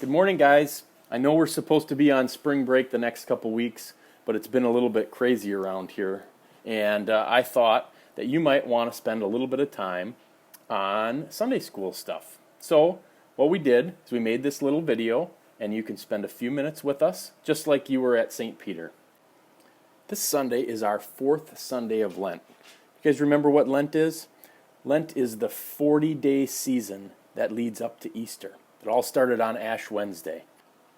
Good morning, guys. I know we're supposed to be on spring break the next couple weeks, but it's been a little bit crazy around here. And I thought that you might want to spend a little bit of time on Sunday school stuff. So, what we did is we made this little video, and you can spend a few minutes with us, just like you were at St. Peter. This Sunday is our fourth Sunday of Lent. You guys remember what Lent is? Lent is the 40-day season that leads up to Easter. It all started on Ash Wednesday.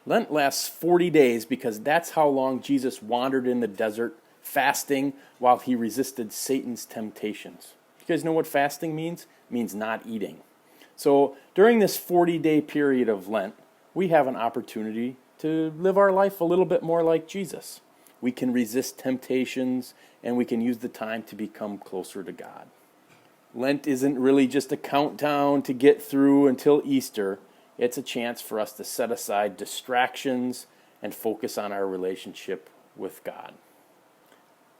Lent lasts 40 days because that's how long Jesus wandered in the desert, fasting while he resisted Satan's temptations. You guys know what fasting means? It means not eating. So during this 40-day period of Lent, we have an opportunity to live our life a little bit more like Jesus. We can resist temptations, and we can use the time to become closer to God. Lent isn't really just a countdown to get through until Easter. It's a chance for us to set aside distractions and focus on our relationship with God.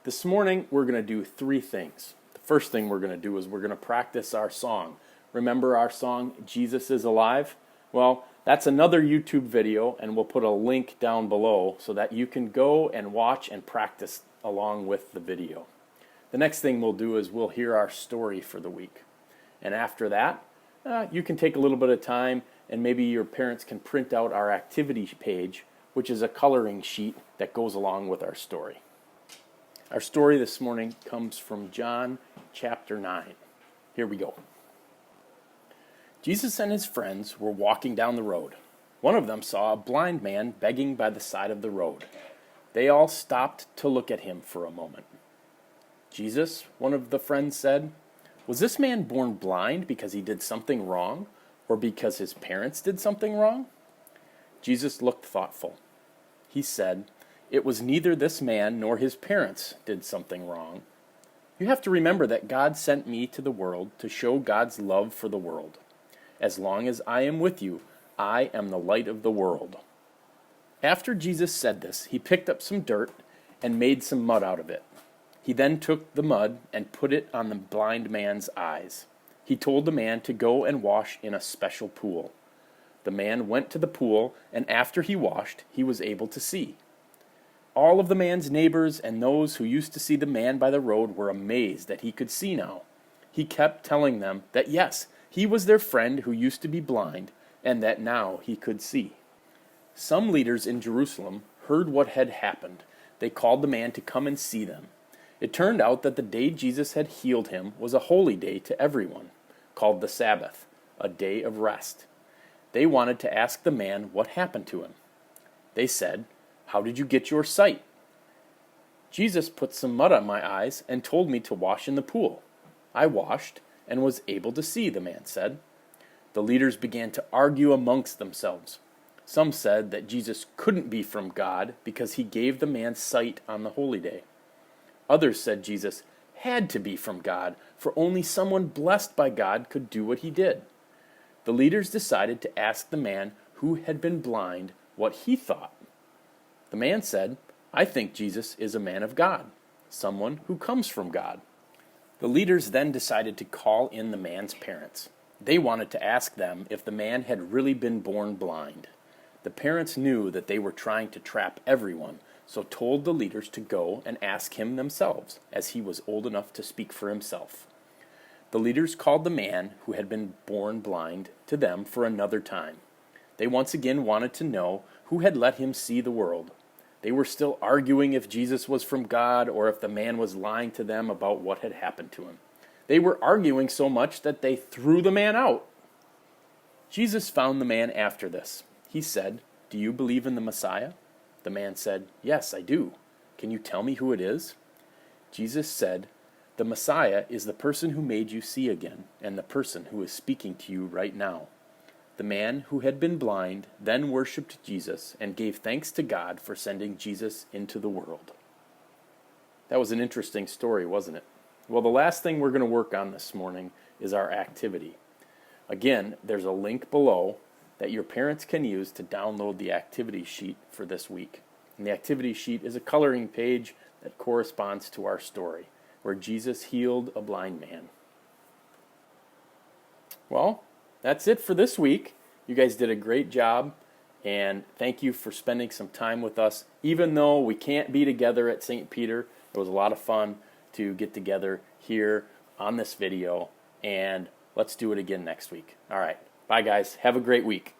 This morning, we're going to do three things. The first thing we're going to do is we're going to practice our song. Remember our song, Jesus is Alive? Well, that's another YouTube video, and we'll put a link down below so that you can go and watch and practice along with the video. The next thing we'll do is we'll hear our story for the week. And after that, you can take a little bit of time, and maybe your parents can print out our activity page, which is a coloring sheet that goes along with our story. Our story this morning comes from John chapter 9. Here we go. Jesus and his friends were walking down the road. One of them saw a blind man begging by the side of the road. They all stopped to look at him for a moment. Jesus, one of the friends said, "Was this man born blind because he did something wrong, or because his parents did something wrong?" Jesus looked thoughtful. He said, "It was neither this man nor his parents did something wrong. You have to remember that God sent me to the world to show God's love for the world. As long as I am with you, I am the light of the world." After Jesus said this, he picked up some dirt and made some mud out of it. He then took the mud and put it on the blind man's eyes. He told the man to go and wash in a special pool. The man went to the pool, and after he washed, he was able to see. All of the man's neighbors and those who used to see the man by the road were amazed that he could see now. He kept telling them that yes, he was their friend who used to be blind, and that now he could see. Some leaders in Jerusalem heard what had happened. They called the man to come and see them. It turned out that the day Jesus had healed him was a holy day to everyone, called the Sabbath, a day of rest. They wanted to ask the man what happened to him. They said, "How did you get your sight?" "Jesus put some mud on my eyes and told me to wash in the pool. I washed and was able to see," the man said. The leaders began to argue amongst themselves. Some said that Jesus couldn't be from God because he gave the man sight on the holy day. Others said Jesus had to be from God, for only someone blessed by God could do what he did. The leaders decided to ask the man who had been blind what he thought. The man said, "I think Jesus is a man of God, someone who comes from God." The leaders then decided to call in the man's parents. They wanted to ask them if the man had really been born blind. The parents knew that they were trying to trap everyone, so told the leaders to go and ask him themselves, as he was old enough to speak for himself. The leaders called the man who had been born blind to them for another time. They once again wanted to know who had let him see the world. They were still arguing if Jesus was from God or if the man was lying to them about what had happened to him. They were arguing so much that they threw the man out. Jesus found the man after this. He said, "Do you believe in the Messiah?" The man said, "Yes, I do. Can you tell me who it is?" Jesus said, "The Messiah is the person who made you see again, and the person who is speaking to you right now." The man who had been blind then worshipped Jesus and gave thanks to God for sending Jesus into the world. That was an interesting story, wasn't it? Well, the last thing we're going to work on this morning is our activity. Again, there's a link below that your parents can use to download the activity sheet for this week. And the activity sheet is a coloring page that corresponds to our story, where Jesus healed a blind man. Well, that's it for this week. You guys did a great job. And thank you for spending some time with us. Even though we can't be together at St. Peter, it was a lot of fun to get together here on this video. And let's do it again next week. All right. Bye, guys. Have a great week.